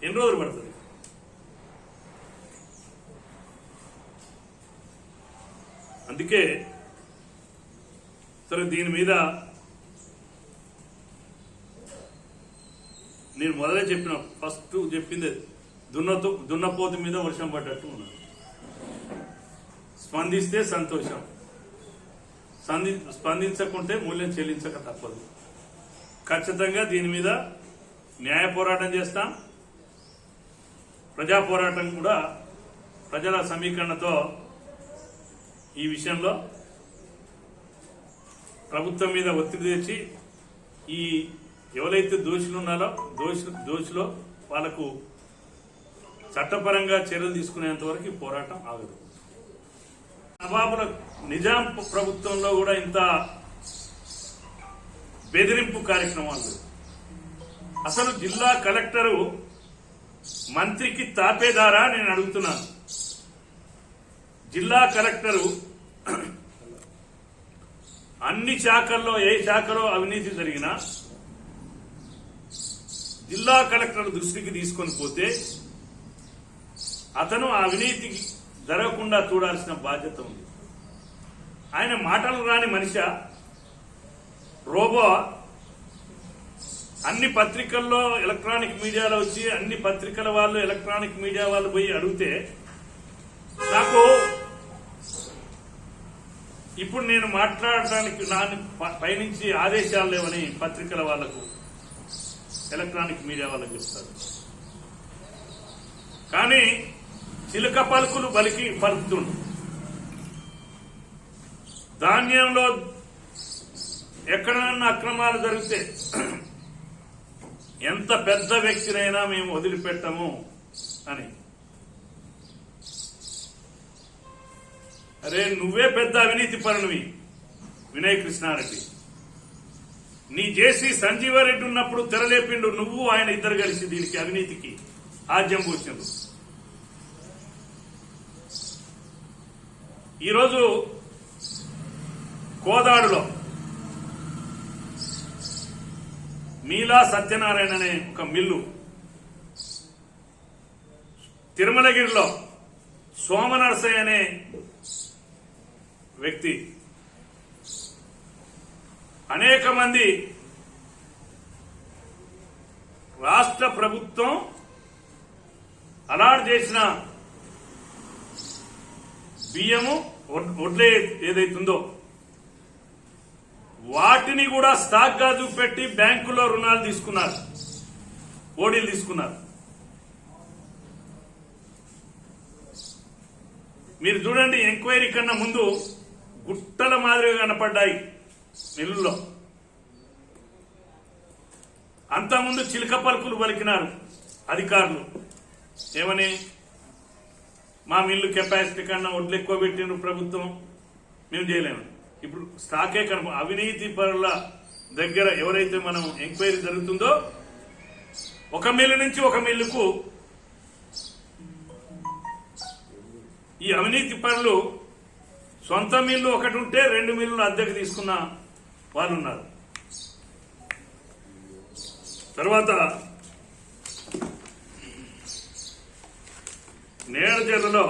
ఎన్ని రోజులు పడుతుంది? అందుకే సరే, దీని మీద నేను మొదలే చెప్పిన, ఫస్ట్ చెప్పింది దున్నపోతు మీద వర్షం పడ్డట్టు ఉన్నాను. స్పందిస్తే సంతోషం. స్పందించకుంటే మూల్యం చెల్లించక తప్పదు. ఖచ్చితంగా దీని మీద న్యాయ పోరాటం చేస్తాం. ప్రజా పోరాటం కూడా ప్రజల సమీకరణతో ఈ విషయంలో ప్రభుత్వం మీద ఒత్తిడి తెచ్చి ఈ ఎవరైతే దోషులు ఉన్నారో దోషులో వాళ్లకు చట్టపరంగా చర్యలు తీసుకునేంత వరకు ఈ పోరాటం ఆగదు. నవాబుల నిజాం ప్రభుత్వంలో కూడా ఇంత బెదిరింపు కార్యక్రమాలు. అసలు జిల్లా కలెక్టరు మంత్రికి తాపేదారా నేను అడుగుతున్నాను. జిల్లా కలెక్టరు అన్ని శాఖల్లో ఏ శాఖలో అవినీతి జరిగినా జిల్లా కలెక్టర్ దృష్టికి తీసుకొని పోతే అతను ఆ అవినీతికి జరగకుండా చూడాల్సిన బాధ్యత ఉంది. ఆయన మాటలు రాని మనిషి, రోబో. అన్ని పత్రికల్లో ఎలక్ట్రానిక్ మీడియాలో వచ్చి అన్ని పత్రికల వాళ్ళు ఎలక్ట్రానిక్ మీడియా వాళ్ళు పోయి అడిగితే నాకు ఇప్పుడు నేను మాట్లాడడానికి పైనుంచి ఆదేశాలు లేవని పత్రికల వాళ్లకు ఎలక్ట్రానిక్ మీడియా వాళ్ళకు చెప్తారు. కానీ చిలుక పలుకులు పలుకుతుండు. ధాన్యంలో ఎక్కడన్నా అక్రమాలు జరిగితే ఎంత పెద్ద వ్యక్తినైనా మేము వదిలిపెట్టము అని. అరే నువ్వే పెద్ద అవినీతి పరునివి వినయ్ కృష్ణారెడ్డి. నీ జేసీ సంజీవారెడ్డి ఉన్నప్పుడు తెరలేపిండు నువ్వు ఆయన ఇద్దరు కలిసి దీనికి అవినీతికి ఆజ్యం పోసినారు. ఈరోజు కోదాడులో మీలా సత్యనారాయణ అనే ఒక మిల్లు, తిరుమలగిరిలో సోమనరసయ్య అనే వ్యక్తి, అనేక మంది రాష్ట్ర ప్రభుత్వం అలాట్ చేసిన బియ్యము వడ్లే ఏదైతుందో వాటిని కూడా స్టాక్ గా చూపెట్టి బ్యాంకులో రుణాలు తీసుకున్నారు, ఓడీలు తీసుకున్నారు. మీరు చూడండి, ఎంక్వైరీ కన్నా ముందు గుట్టల మాదిరిగా కనపడ్డాయి మిల్లుల్లో. అంతకుముందు చిలక పలుకులు పలికినారు అధికారులు. ఏమని? మా మిల్లు కెపాసిటీ కన్నా వడ్లు ఎక్కువ పెట్టిన ప్రభుత్వం, మేము చేయలేము. ఇప్పుడు స్టాకే కనుక అవినీతి పరుల దగ్గర ఎవరైతే మనం ఎంక్వైరీ జరుగుతుందో ఒక మిల్లు నుంచి ఒక మిల్లుకు ఈ అవినీతి పరులు సొంత మిల్లు ఒకటి ఉంటే 2 మిల్లులు అద్దెకు తీసుకున్న వాళ్ళు ఉన్నారు. తర్వాత నేరజర్లలో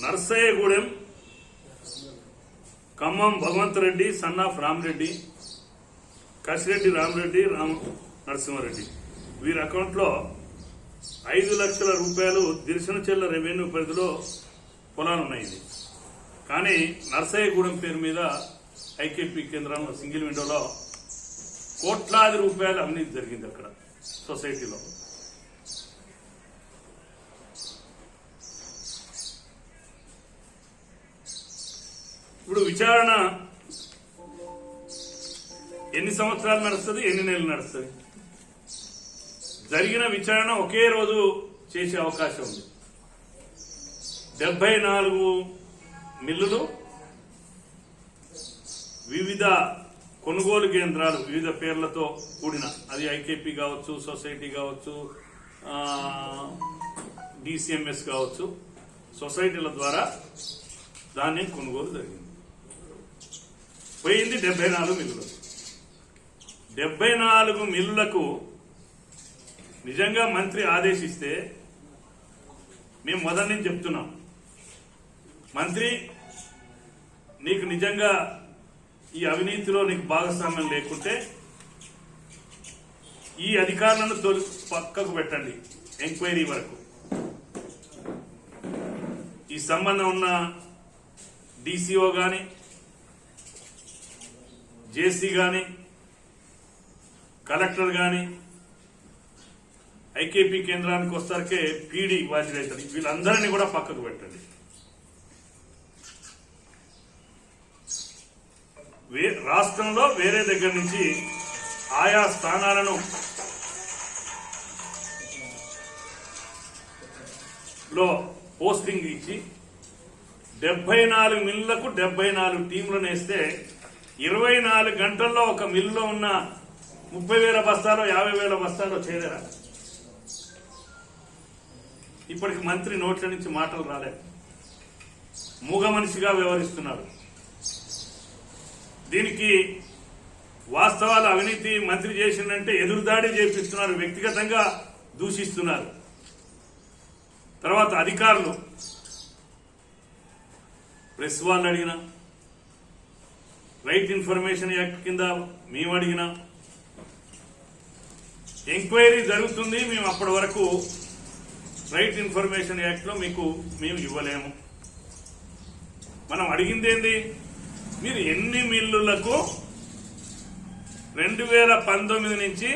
నర్సయ్యగూడెం ఖమ్మం భగవంత్ రెడ్డి సన్ ఆఫ్ రామరెడ్డి, కసిరెడ్డి రామరెడ్డి, నరసింహారెడ్డి వీరి అకౌంట్ లో 5 లక్షల రూపాయలు దిర్శనచెల్ల రెవెన్యూ పరిధిలో పొలాలున్నాయి. కానీ నర్సయ్యగూడెం పేరు మీద ఐకేపీ కేంద్రంలో సింగిల్ విండోలో కోట్లాది రూపాయలు అవినీతి జరిగింది అక్కడ సొసైటీలో. ఇప్పుడు విచారణ ఎన్ని సంవత్సరాలు నడుస్తుంది, ఎన్ని నెలలు నడుస్తుంది? జరిగిన విచారణ ఒకే రోజు చేసే అవకాశం ఉంది. 74 మిల్లులు, వివిధ కొనుగోలు కేంద్రాలు, వివిధ పేర్లతో కూడిన, అది ఐకేపీ కావచ్చు, సొసైటీ కావచ్చు, డిసిఎంఎస్ కావచ్చు, సొసైటీల ద్వారా ధాన్యం కొనుగోలు జరిగింది. పోయింది 74 మిల్లులు. 74 మిల్లులకు నిజంగా మంత్రి ఆదేశిస్తే మేము మొదటి నుంచి చెప్తున్నాం, మంత్రి నీకు నిజంగా ఈ అవినీతిలో నీకు భాగస్వామ్యం లేకుంటే ఈ అధికారులను పక్కకు పెట్టండి ఎంక్వైరీ వరకు. ఈ సంబంధం ఉన్న డీసీఓ గాని జేసీ గాని కలెక్టర్ గాని ఐకేపీ కేంద్రానికి వస్తారకే పీడీ బాధ్యులవుతుంది. వీళ్ళందరినీ కూడా పక్కకు పెట్టండి. రాష్ట్రంలో వేరే దగ్గర నుంచి ఆయా స్థానాలను లో పోస్టింగ్ ఇచ్చి 74 మిల్లులకు 74 టీంలను వేస్తే 24 గంటల్లో ఒక మిల్లులో ఉన్న 30,000 బస్తాలో 50,000 బస్తాలో చేరేరా? ఇప్పటికి మంత్రి నోట్ల నుంచి మాటలు రాలేదు. మూగ మనిషిగా వ్యవహరిస్తున్నారు. దీనికి వాస్తవాలు అవినీతి మంత్రి చేసిందంటే ఎదురుదాడి చేపిస్తున్నారు, వ్యక్తిగతంగా దూషిస్తున్నారు. తర్వాత అధికారులు ప్రెస్ వాళ్ళు అడిగినా, రైట్ ఇన్ఫర్మేషన్ యాక్ట్ కింద మేము అడిగినా, ఎంక్వైరీ జరుగుతుంది, మేము అప్పటి వరకు రైట్ ఇన్ఫర్మేషన్ యాక్ట్ లో మీకు మేము ఇవ్వలేము. మనం అడిగింది ఏంది? మీరు ఎన్ని మిల్లులకు 2019 నుంచి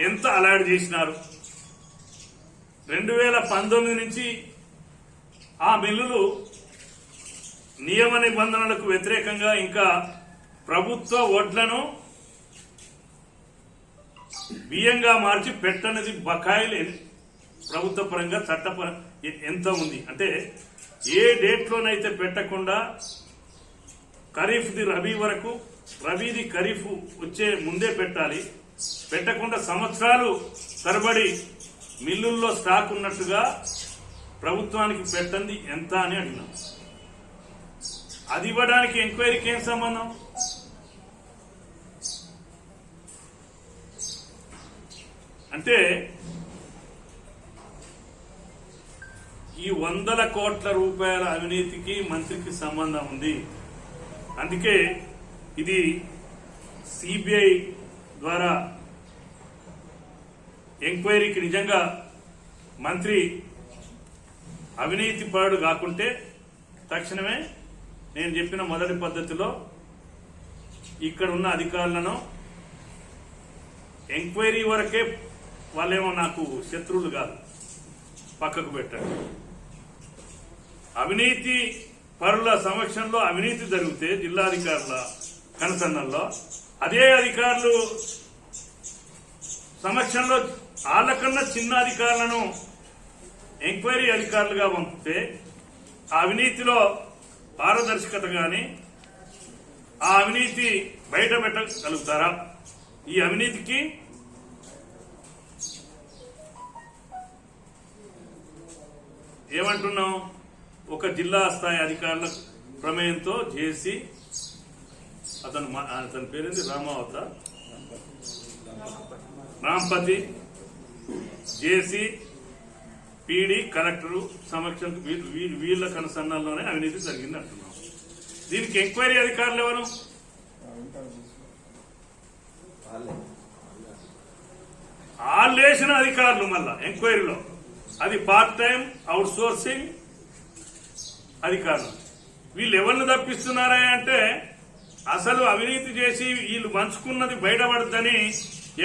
ఎంత అలాట్ చేసినారు? 2019 నుంచి ఆ మిల్లులు నియమ నిబంధనలకు వ్యతిరేకంగా ఇంకా ప్రభుత్వ వడ్లను బియ్యంగా మార్చి పెట్టనిది బకాయిలు ప్రభుత్వ పరంగా చట్టపరంగా ఎంత ఉంది అంటే, ఏ డేట్లోనైతే పెట్టకుండా ఖరీఫ్ది రబీ వరకు, రబీది ఖరీఫ్ వచ్చే ముందే పెట్టాలి. పెట్టకుండా సంవత్సరాలు తరబడి మిల్లుల్లో స్టాక్ ఉన్నట్టుగా ప్రభుత్వానికి పెట్టండి ఎంత అని అడిగినాం. అది ఇవ్వడానికి ఎంక్వైరీకి ఏం సంబంధం? అంటే ఈ 100 కోట్ల రూపాయల అవినీతికి మంత్రికి సంబంధం ఉంది. అందుకే ఇది సిబిఐ ద్వారా ఎంక్వైరీకి నిజంగా మంత్రి అవినీతి పరుడు కాకుంటే తక్షణమే నేను చెప్పిన మొదటి పద్ధతిలో ఇక్కడ ఉన్న అధికారులను ఎంక్వైరీ వరకే, వాళ్ళేమో నాకు శత్రువులు కాదు, పక్కకు పెట్టండి. అవినీతి పరుల సమక్షంలో అవినీతి జరిగితే జిల్లాధికారుల కనుసన్నల్లో, అదే అధికారులు సమక్షంలో వాళ్ళకన్నా చిన్న అధికారులను ఎంక్వైరీ అధికారులుగా పంపితే ఆ అవినీతిలో పారదర్శకత గాని ఆ అవినీతి బయట పెట్టగలుగుతారా? ఈ అవినీతికి ఏమంటున్నాం? ఒక జిల్లా స్థాయి అధికారుల ప్రమేయంతో జేసీ, అతని పేరేంది, రాంపతి, జేసీ, పీడీ, కలెక్టర్ సమక్షం వీళ్ళ కనుసన్నల్లోనే అవినీతి జరిగింది అంటున్నాం. దీనికి ఎంక్వైరీ అధికారులు ఎవరు? వాళ్ళేసిన అధికారులు మళ్ళా ఎంక్వైరీలో. అది పార్ట్ టైం అవుట్ సోర్సింగ్ అధికారులు. వీళ్ళు ఎవరిని తప్పిస్తున్నారా అంటే, అసలు అవినీతి చేసి వీళ్ళు మంచుకున్నది బయటపడద్దని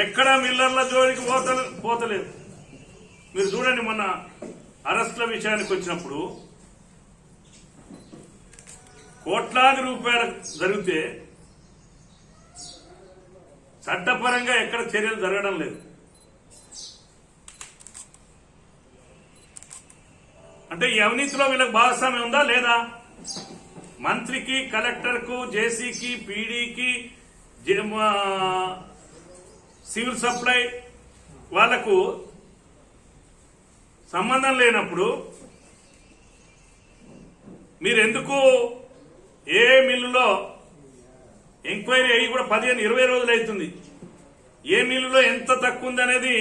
ఎక్కడా మిల్లర్ల జోలికి పోతలేదు. మీరు చూడండి, మొన్న అరెస్టుల విషయానికి వచ్చినప్పుడు కోట్లాది రూపాయలు జరిగితే చట్టపరంగా ఎక్కడ చర్యలు జరగడం లేదు. అంటే ఈ అవినీతిలో వీళ్ళకి భాగస్వామ్యం ఉందా లేదా? మంత్రికి, కలెక్టర్కు, జేసీకి, పీడీకి, సివిల్ సప్లై వాళ్లకు సంబంధం లేనప్పుడు మీరెందుకు ఏ మిల్లులో ఎంక్వైరీ అయ్యి కూడా 15-20 రోజులు అవుతుంది, ఏ మిల్లులో ఎంత తక్కువ ఉంది అనేది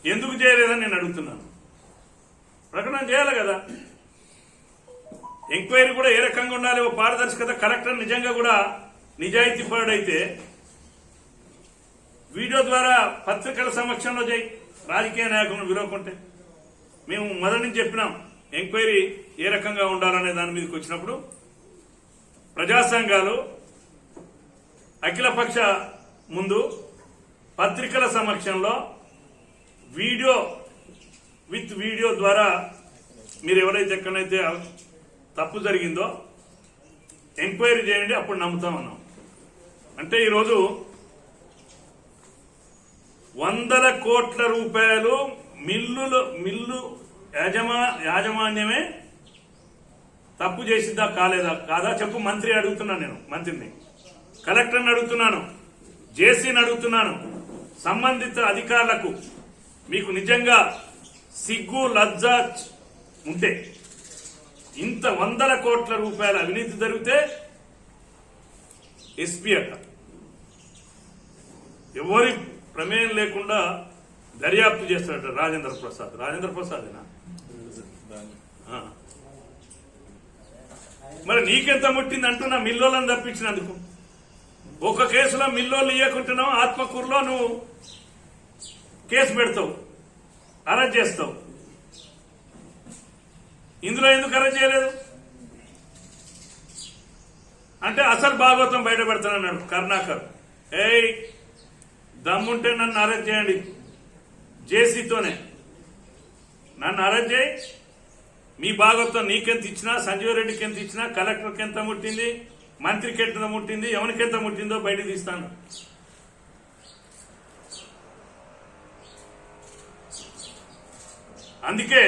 ఎందుకు చేయలేదని నేను అడుగుతున్నాను. ప్రకటన చేయాలి కదా. ఎంక్వైరీ కూడా ఏ రకంగా ఉండాలి, ఓ పారదర్శకత. కలెక్టర్ నిజంగా కూడా నిజాయితీ పరుడైతే వీడియో ద్వారా పత్రికల సమక్షంలో చేయి, రాజకీయ నాయకులను విలువకుంటే. మేము మొదటి నుంచి చెప్పినాం ఎంక్వైరీ ఏ రకంగా ఉండాలనే దాని మీదకి వచ్చినప్పుడు ప్రజా సంఘాలు అఖిలపక్ష ముందు పత్రికల సమక్షంలో వీడియో ద్వారా మీరు ఎవరైతే ఎక్కడైతే తప్పు జరిగిందో ఎంక్వైరీ చేయండి, అప్పుడు నమ్ముతామన్నాం. అంటే ఈరోజు 100 కోట్ల రూపాయలు మిల్లు యాజమాన్యమే తప్పు చేసిందా కాదా చెప్పు. మంత్రి అడుగుతున్నాను, నేను మంత్రిని, కలెక్టర్ని అడుగుతున్నాను, జేసీని అడుగుతున్నాను, సంబంధిత అధికారులకు మీకు నిజంగా సిగ్గు లజ్జ ఉంటే ఇంత 100 కోట్ల రూపాయల అవినీతి జరిగితే ఎస్పీ అట ఎవరి ప్రమేయం లేకుండా దర్యాప్తు చేస్తాడట రాజేంద్ర ప్రసాద్ మరి నీకెంత ముట్టింది అంటున్నా మిల్లోలను తప్పించినందుకు. ఒక కేసులో మిల్లోళ్ళు ఇవ్వకుంటున్నావు, ఆత్మకూరులో నువ్వు కేసు పెడతావు, అరెస్ట్ చేస్తావు. ఇందులో ఎందుకు అరెస్ట్ చేయలేదు అంటే అసలు భాగవతం బయట పెడతానన్నాడు కరుణాకర్. దమ్ముంటే నన్ను అరెస్ట్ చేయండి, జేసీతోనే నన్ను అరెస్ట్ చేయి. మీ భాగవతం నీకెంత ఇచ్చినా, సంజీవ్ రెడ్డికి ఎంత ఇచ్చినా, కలెక్టర్కి ఎంత ముట్టింది, మంత్రికి ఎంత ముట్టింది, ఎవరికెంత ముట్టిందో బయట తీస్తాను. అందుకే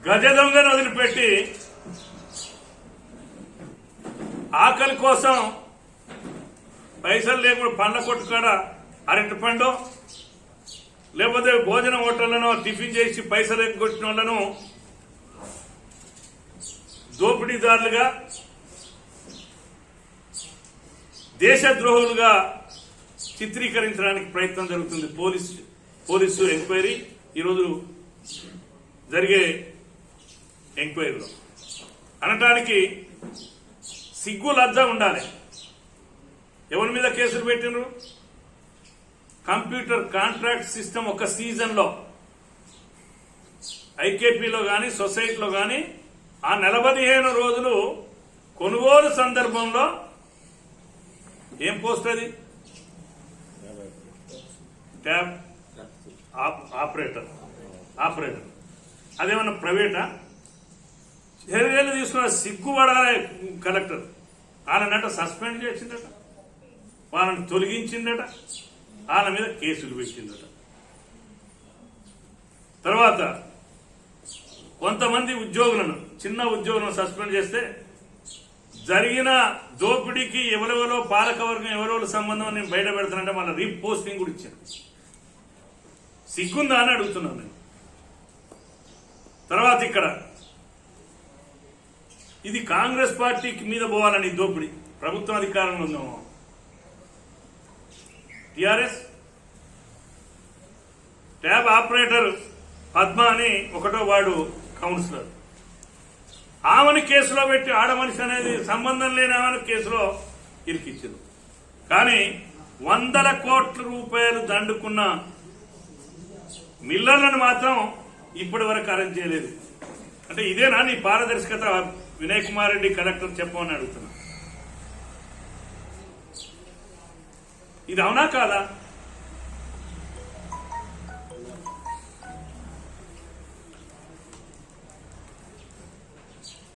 గజ దొంగను వదిలిపెట్టి ఆకలి కోసం పైసలు లేకుండా పండ్ల కొట్టు కాడ అరటి పండు లేకపోతే భోజన హోటళ్లను టిఫిన్ చేసి పైసలు ఎగ్గొట్టిన వాళ్ళను దోపిడీదారులుగా, దేశద్రోహులుగా చిత్రీకరించడానికి ప్రయత్నం జరుగుతుంది. పోలీసు ఎంక్వైరీ ఈరోజు జరిగే ఎంక్వైరీలో అనటానికి సిగ్గు లజ్జ ఉండాలి. ఎవరి మీద కేసులు పెట్టినరు? కంప్యూటర్ కాంట్రాక్ట్ సిస్టమ్ ఒక సీజన్ లో ఐకేపీలో గాని సొసైటీలో గాని ఆ 15 రోజులు కొనుగోలు సందర్భంలో ఏం పోస్ట్ అది? Tab operator. అదేమన్నా ప్రైవేటా? చర్యలు తీసుకున్న సిగ్గుపడాలి కలెక్టర్. వాళ్ళనట సస్పెండ్ చేసిందట, వాళ్ళని తొలగించిందట, వాళ్ళ మీద కేసులు పెట్టిందట. తర్వాత కొంతమంది ఉద్యోగులను, చిన్న ఉద్యోగులను సస్పెండ్ చేస్తే జరిగిన దోపిడీకి ఎవరెవరో పాలకవర్గం ఎవరెవరు సంబంధం నేను బయట పెడతానంటే మళ్ళీ రీపోస్టింగ్ కూడా ఇచ్చాను. సిగ్గుందా అని అడుగుతున్నాను నేను. తర్వాత ఇక్కడ ఇది కాంగ్రెస్ పార్టీకి మీద పోవాలని దోపిడీ, ప్రభుత్వం అధికారంలో ఉందేమో. టిఆర్ఎస్ ట్యాబ్ ఆపరేటర్ పద్మ అని 1వ వార్డు కౌన్సిలర్, ఆమెను కేసులో పెట్టి ఆడమనిషి అనేది సంబంధం లేని ఆమెను కేసులో ఇరికిచ్చారు. కానీ 100 కోట్ల రూపాయలు దండుకున్న మిల్లర్లను మాత్రం ఇప్పటి వరకు అరెస్ట్ చేయలేదు. అంటే ఇదేనా నీ పారదర్శకత? వినయ్ కుమార్ రెడ్డి కలెక్టర్ చెప్పమని అడుగుతున్నా. ఇది అవునా కాదా?